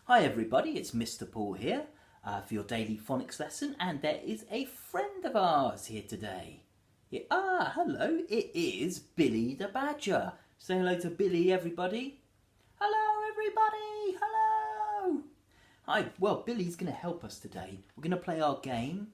Hi everybody, it's Mr. Paul here for your daily phonics lesson, and there is a friend of ours here today. Hello, it is Billy the Badger. Say hello to Billy, everybody. Hello everybody, hello. Hi, well Billy's going to help us today. We're going to play our game,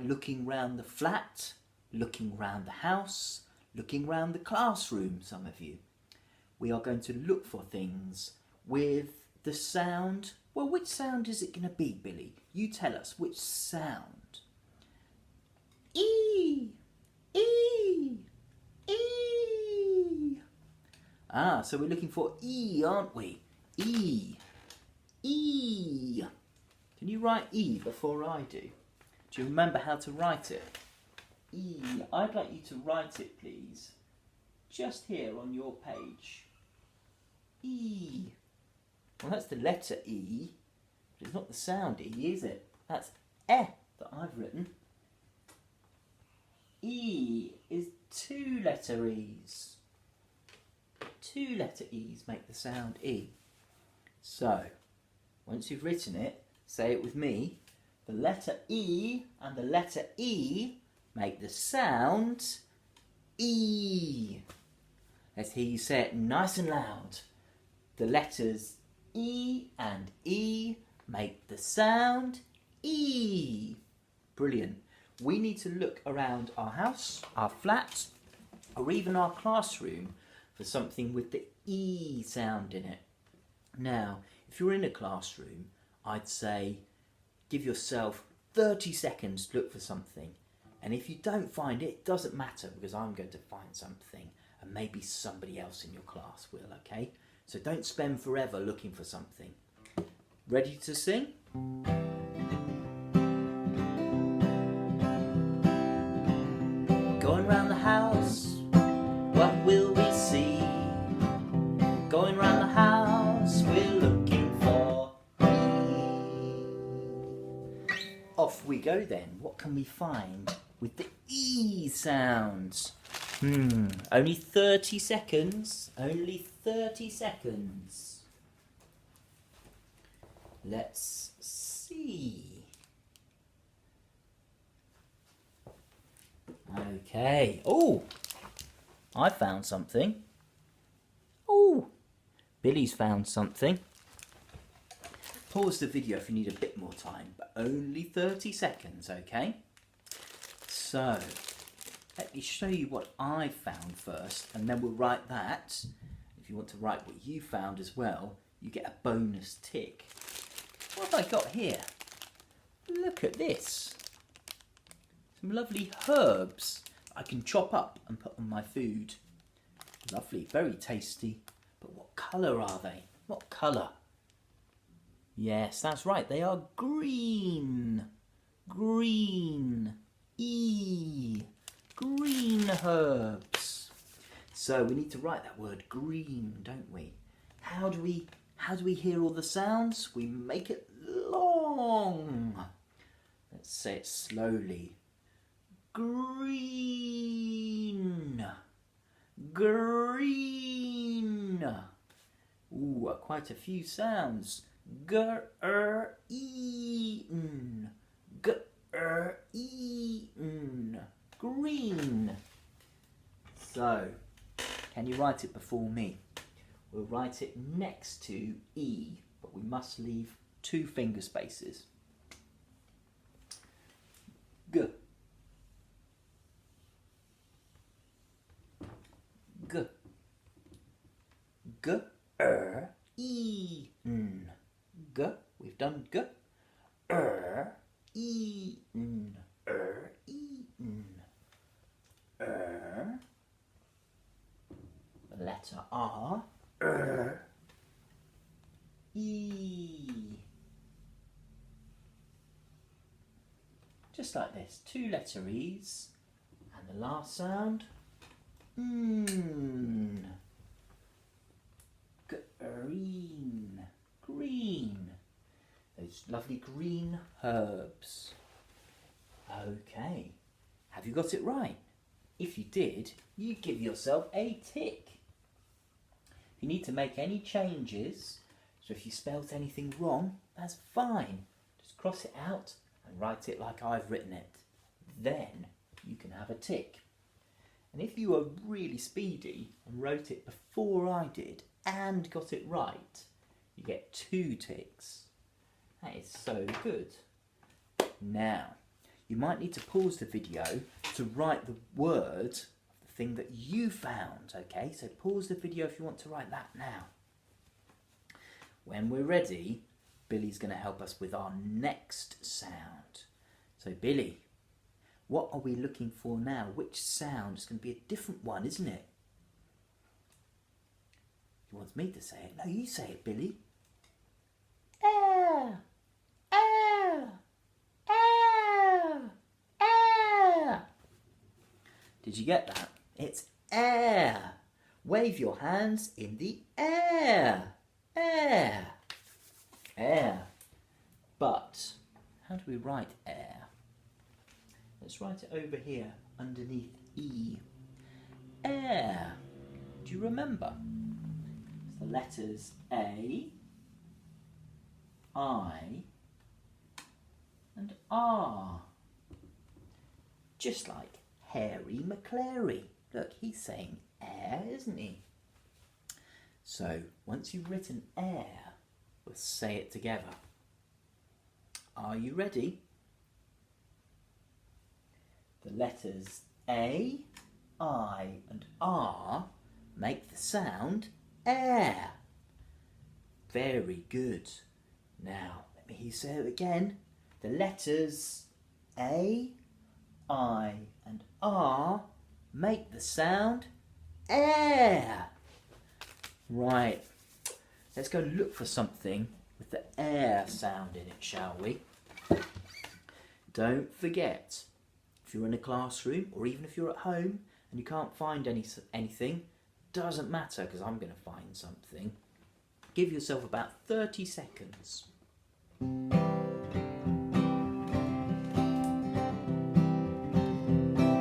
looking round the flat, looking round the house, looking round the classroom, some of you. We are going to look for things with the sound. Well, which sound is it going to be, Billy? You tell us which sound. E, E, E. So we're looking for E, aren't we? E, E. Can you write E before I do? Do you remember how to write it? E. I'd like you to write it, please. Just here on your page. E. Well, that's the letter E, but it's not the sound E, is it? That's E that I've written. E is two letter E's. Two letter E's make the sound E. So, once you've written it, say it with me. The letter E and the letter E make the sound E. Let's hear you say it nice and loud. The letters E and E make the sound E. Brilliant. We need to look around our house, our flat, or even our classroom for something with the E sound in it. Now, if you're in a classroom, I'd say give yourself 30 seconds to look for something. And if you don't find it, it doesn't matter, because I'm going to find something and maybe somebody else in your class will, okay? So don't spend forever looking for something. Ready to sing? Going round the house, what will we see? Going round the house, we're looking for E. Off we go then. What can we find with the E sounds? Only 30 seconds. Only 30 seconds. Let's see. Okay. Oh, I found something. Oh, Billy's found something. Pause the video if you need a bit more time, but only 30 seconds, okay? So, let me show you what I found first, and then we'll write that. If you want to write what you found as well, you get a bonus tick. What have I got here? Look at this. Some lovely herbs I can chop up and put on my food. Lovely, very tasty. But what colour are they? What colour? Yes, that's right, they are green. Green. E. Green herbs. So we need to write that word green, don't we? How do we hear all the sounds? We make it long. Let's say it slowly. Green. Green. Ooh, quite a few sounds. G-er-e-n. G-er-e-n. Green. So, can you write it before me? We'll write it next to E, but we must leave 2 finger spaces. G. G. G-er-e-n. G. We've done G. E-n. E-n. The letter R. E. Just like this, 2 letter E's, and the last sound, Green. Green. Those lovely green herbs. Okay, have you got it right? If you did, you give yourself a tick. If you need to make any changes, So if you spelt anything wrong, that's fine. Just cross it out and write it like I've written it. Then you can have a tick. And if you were really speedy and wrote it before I did and got it right, you get 2 ticks. That is so good. Now, you might need to pause the video to write the word of the thing that you found, okay? So pause the video if you want to write that now. When we're ready, Billy's going to help us with our next sound. So Billy, what are we looking for now? Which sound? It's going to be a different one, isn't it? He wants me to say it. No, you say it, Billy. Air, air, air, air. Did you get that? It's air. Wave your hands in the air. Air. Air. But how do we write air? Let's write it over here underneath E. Air. Do you remember? It's the letters A, I, and R. Just like Harry McClary. Look, he's saying air, isn't he? So, once you've written air, we'll say it together. Are you ready? The letters A, I, and R make the sound air. Very good. Now, let me hear you say it again. The letters A, I, and R make the sound air. Right, let's go look for something with the air sound in it, shall we? Don't forget, if you're in a classroom or even if you're at home and you can't find anything, doesn't matter because I'm going to find something. Give yourself about 30 seconds.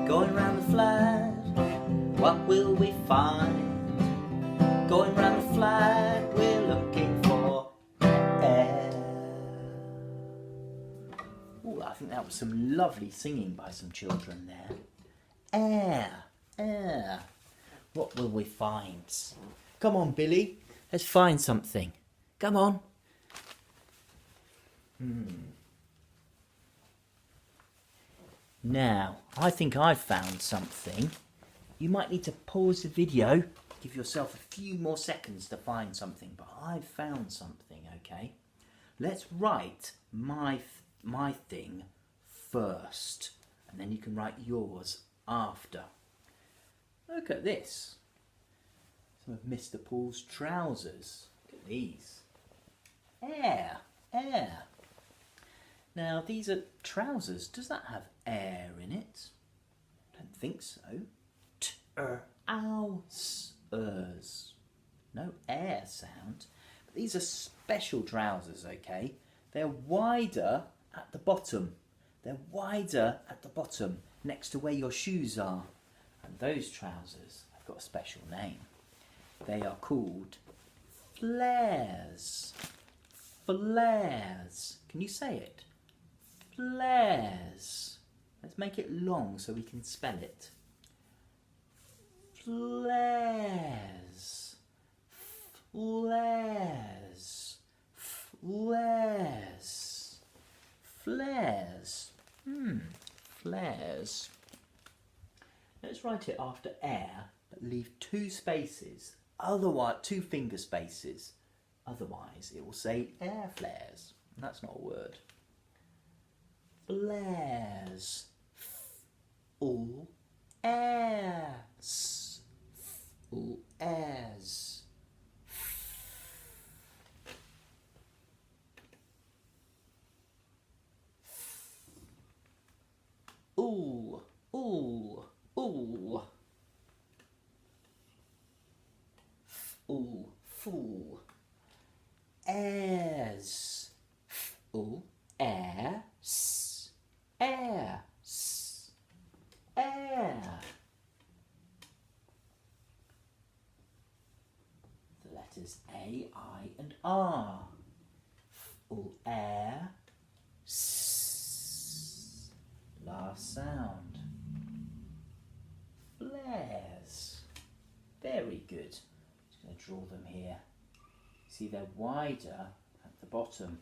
Going round the flag, what will we find? Going round the flag, we're looking for air. Oh, I think that was some lovely singing by some children there. Air, air. What will we find? Come on, Billy. Let's find something. Come on. Now, I think I've found something. You might need to pause the video, give yourself a few more seconds to find something, but I've found something, okay? Let's write my thing first, and then you can write yours after. Look at this. Some of Mr. Paul's trousers. Look at these. Air, air. Now, these are trousers. Does that have air in it? I don't think so. Trousers. No air sound. But these are special trousers, okay? They're wider at the bottom. They're wider at the bottom, next to where your shoes are. And those trousers have got a special name. They are called flares. Flares. Can you say it? Flares. Let's make it long so we can spell it. Flares. Flares. Flares. Flares. Flares. Let's write it after air, but leave 2 spaces. Otherwise, 2 finger spaces. Otherwise, it will say air flares. That's not a word. Flares. All airs. All airs. All. All. All. All. Full. Airs. All airs. Airs. Air. The letters A, I, and R. all air. S. Last sound. Flares. Very good. Just going to draw them here. See, they're wider at the bottom.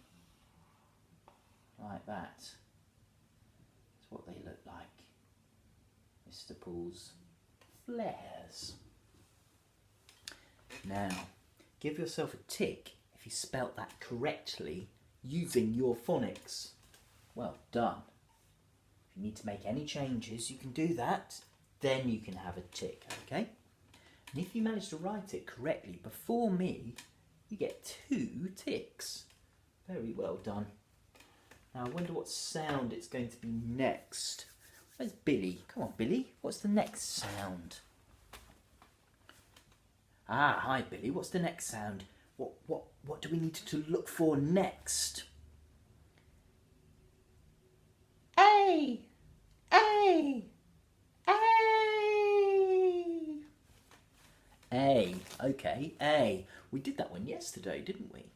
Like that. That's what they look like. Mr. Pool's flares. Now, give yourself a tick if you spelt that correctly using your phonics. Well done. If you need to make any changes, you can do that. Then you can have a tick, okay? And if you manage to write it correctly before me, you get 2 ticks. Very well done. Now I wonder what sound it's going to be next. Where's Billy? Come on, Billy. What's the next sound? Ah, hi, Billy. What's the next sound? What do we need to look for next? A. A. A. A. Okay, A. We did that one yesterday, didn't we?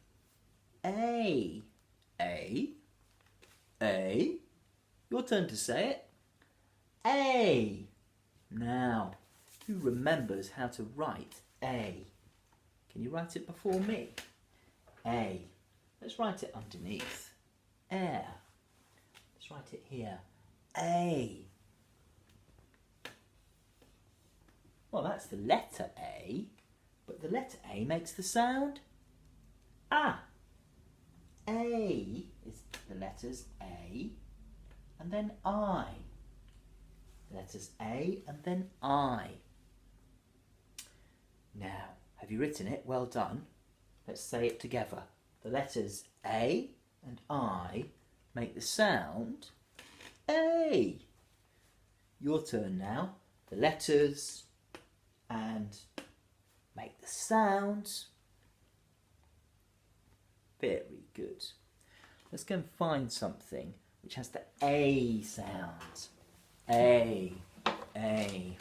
A. A. A. Your turn to say it. A. Now, who remembers how to write A? Can you write it before me? A. Let's write it underneath. Air. Let's write it here. A. Well, that's the letter A, but the letter A makes the sound A. A is the letters A and then I. The letters A and then I. Now, have you written it? Well done. Let's say it together. The letters A and I make the sound A. Your turn now. The letters and make the sound. Very good. Let's go and find something which has the A sound. A. A.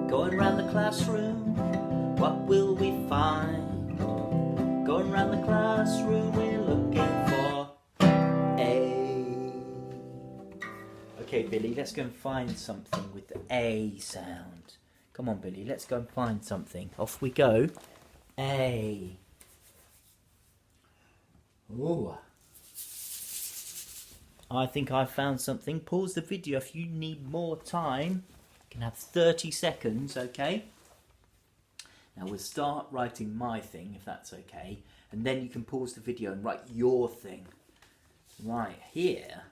Going round the classroom, what will we find? Going round the classroom, we're looking for A. Okay, Billy, let's go and find something with the A sound. Come on, Billy, let's go and find something. Off we go. A. Ooh. I think I've found something. Pause the video if you need more time. You can have 30 seconds, okay? Now we'll start writing my thing, if that's okay. And then you can pause the video and write your thing. Right, here.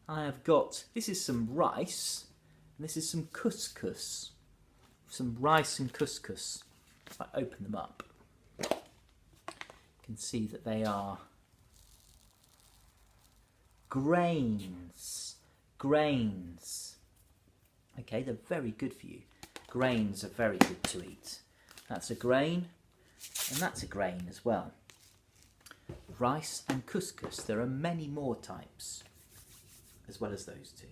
I have got, this is some rice. And this is some couscous. Some rice and couscous. If I open them up, you can see that they are grains. Grains. Okay, they're very good for you. Grains are very good to eat. That's a grain, and that's a grain as well. Rice and couscous. There are many more types, as well as those two.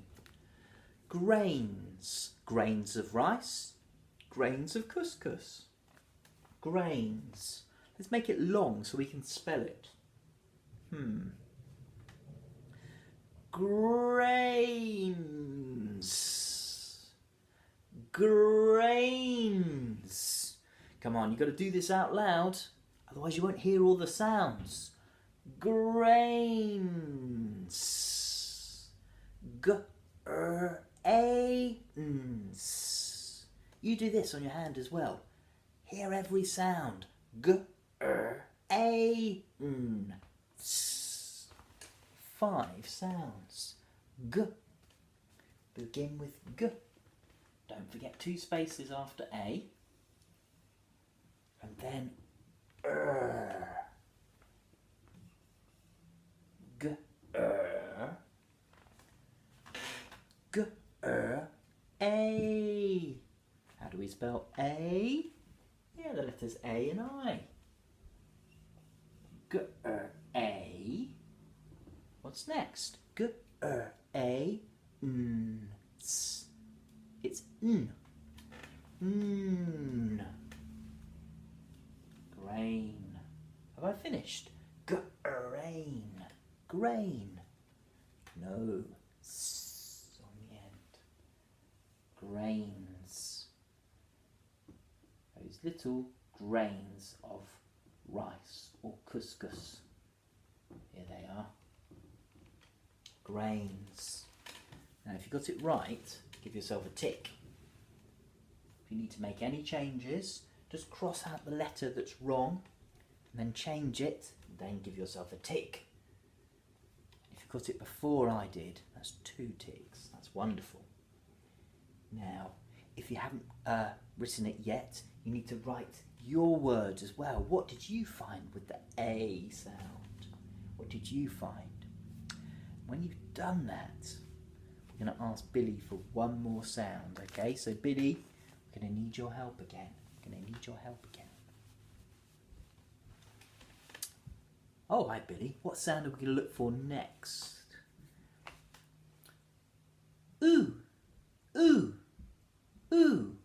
Grains. Grains of rice. Grains of couscous. Grains. Let's make it long so we can spell it. Grains. Grains. Come on, you've got to do this out loud, otherwise you won't hear all the sounds. Grains. Grains. You do this on your hand as well. Hear every sound. Grains. 5 sounds. G. Begin with G. Don't forget 2 spaces after A. And then G. G. A. How do we spell A? Yeah, the letters A and I. G. A. What's next? G. A. N. S. It's N. Grain. Have I finished? Grain. Grain. No. S on the end. Grains. Those little grains of rice or couscous. Here they are. Grains. Now if you got it right, give yourself a tick. If you need to make any changes, just cross out the letter that's wrong and then change it, and then give yourself a tick. If you got it before I did, that's 2 ticks. That's wonderful. Now, if you haven't written it yet, you need to write your words as well. What did you find with the A sound? What did you find? When you've done that, we're going to ask Billy for one more sound, okay? So Billy, we're going to need your help again. Oh, hi Billy. What sound are we going to look for next? Ooh, ooh, ooh,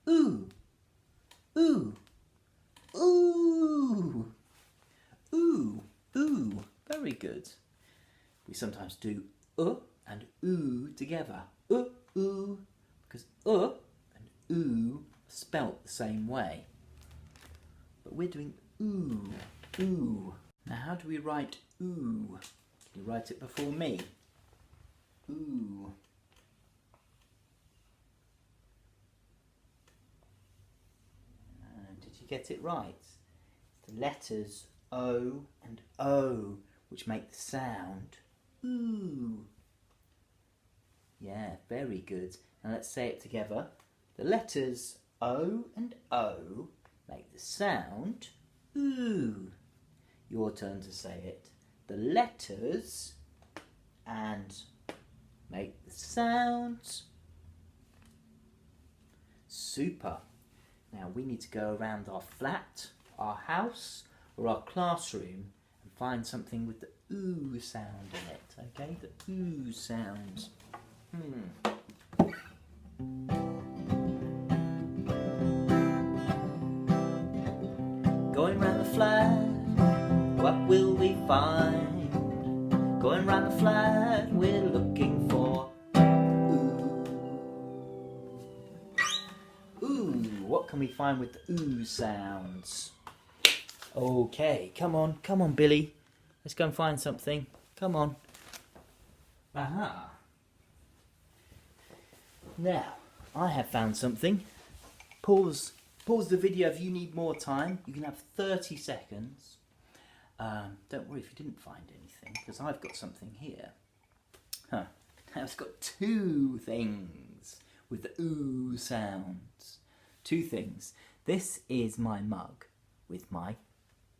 ooh, ooh, ooh, ooh, ooh. Very good. We sometimes do and ooh together. Ooh, because and ooh are spelt the same way. But we're doing ooh, ooh. Now how do we write ooh? Can you write it before me? Ooh. Did you get it right? The letters O and O which make the sound ooh. Yeah, very good. Now let's say it together. The letters O and O make the sound ooh. Your turn to say it. The letters and make the sound. Super. Now we need to go around our flat, our house, or our classroom and find something with the ooh sound in it. Okay, the ooh sound. Going round the flat, what will we find? Going round the flat, we're looking for ooh. Ooh, what can we find with the ooh sounds? Okay, come on Billy. Let's go and find something. Come on. Aha. Now, I have found something. Pause the video if you need more time. You can have 30 seconds. Don't worry if you didn't find anything, because I've got something here. Now it's got 2 things with the ooh sounds. 2 things. This is my mug with my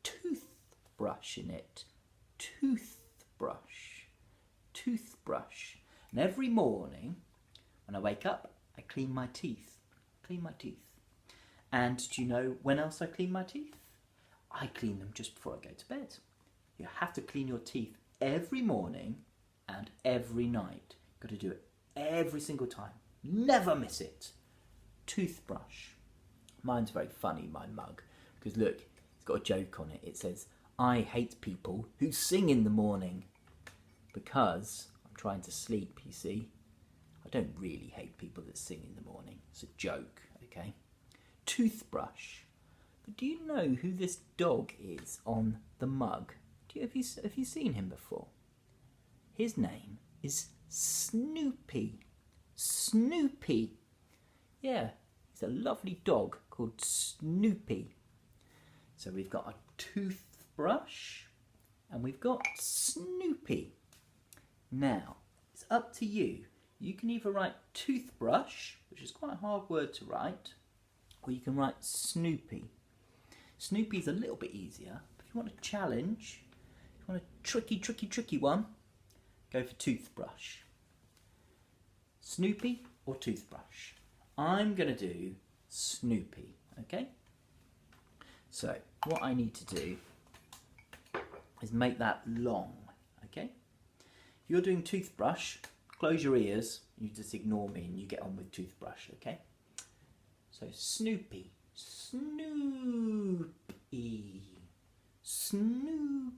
toothbrush in it. Toothbrush. And every morning when I wake up, I clean my teeth. And do you know when else I clean my teeth? I clean them just before I go to bed. You have to clean your teeth every morning and every night. You've got to do it every single time. Never miss it. Toothbrush. Mine's very funny, my mug, because look, it's got a joke on it. It says, I hate people who sing in the morning, because I'm trying to sleep, you see. I don't really hate people that sing in the morning. It's a joke, okay? Toothbrush. But do you know who this dog is on the mug? Have you seen him before? His name is Snoopy. Snoopy. Yeah, he's a lovely dog called Snoopy. So we've got a toothbrush and we've got Snoopy. Now, it's up to you. You can either write toothbrush, which is quite a hard word to write, or you can write Snoopy. Snoopy's a little bit easier, but if you want a challenge, if you want a tricky one, go for toothbrush. Snoopy or toothbrush? I'm going to do Snoopy, okay? So, what I need to do is make that long, okay? If you're doing toothbrush, close your ears, you just ignore me and you get on with toothbrush, okay? So Snoopy, Snoopy, Snoopy,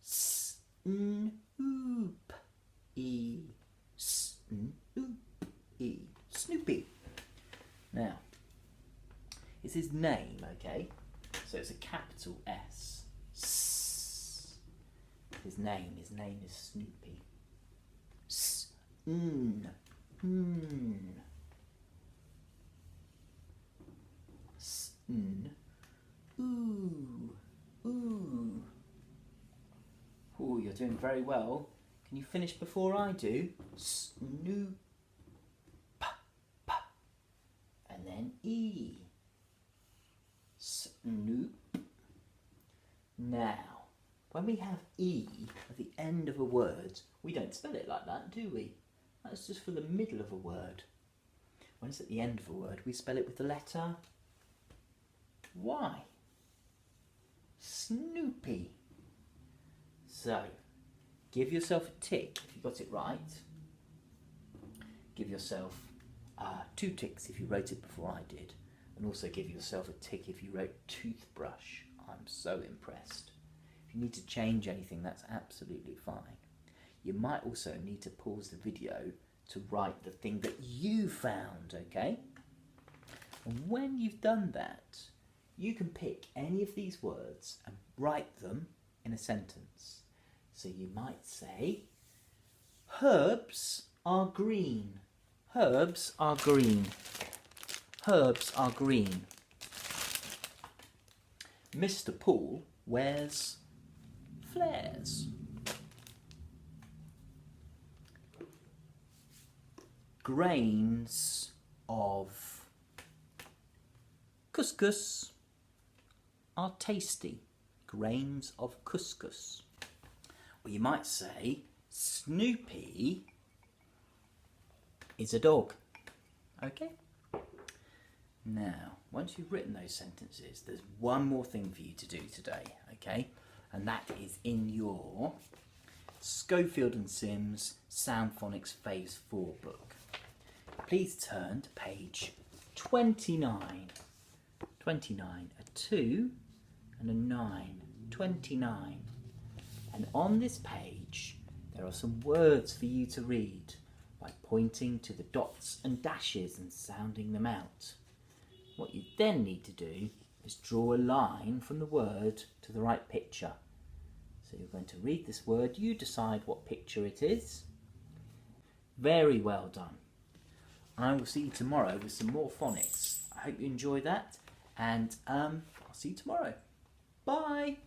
Snoopy, Snoopy, Snoopy. Now, it's his name, okay? So it's a capital S. His name is Snoopy. Ooh. Oh, you're doing very well. Can you finish before I do? Snoop. And then E. Snoop. Now, when we have E at the end of a word, we don't spell it like that, do we? That's just for the middle of a word. When it's at the end of a word, we spell it with the letter Y. Snoopy. So, give yourself a tick if you got it right. Give yourself 2 ticks if you wrote it before I did. And also give yourself a tick if you wrote toothbrush. I'm so impressed. If you need to change anything, that's absolutely fine. You might also need to pause the video to write the thing that you found, okay? And when you've done that, you can pick any of these words and write them in a sentence. So you might say, herbs are green. Herbs are green. Herbs are green. Mr. Paul wears flares. Grains of couscous are tasty. Grains of couscous. Or you might say, Snoopy is a dog. Okay? Now, once you've written those sentences, there's one more thing for you to do today, okay? And that is in your Schofield and Sims Sound Phonics Phase 4 book. Please turn to page 29. 29, a 2 and a 9. 29. And on this page, there are some words for you to read by pointing to the dots and dashes and sounding them out. What you then need to do is draw a line from the word to the right picture. So you're going to read this word, you decide what picture it is. Very well done. I will see you tomorrow with some more phonics. I hope you enjoy that, and I'll see you tomorrow. Bye!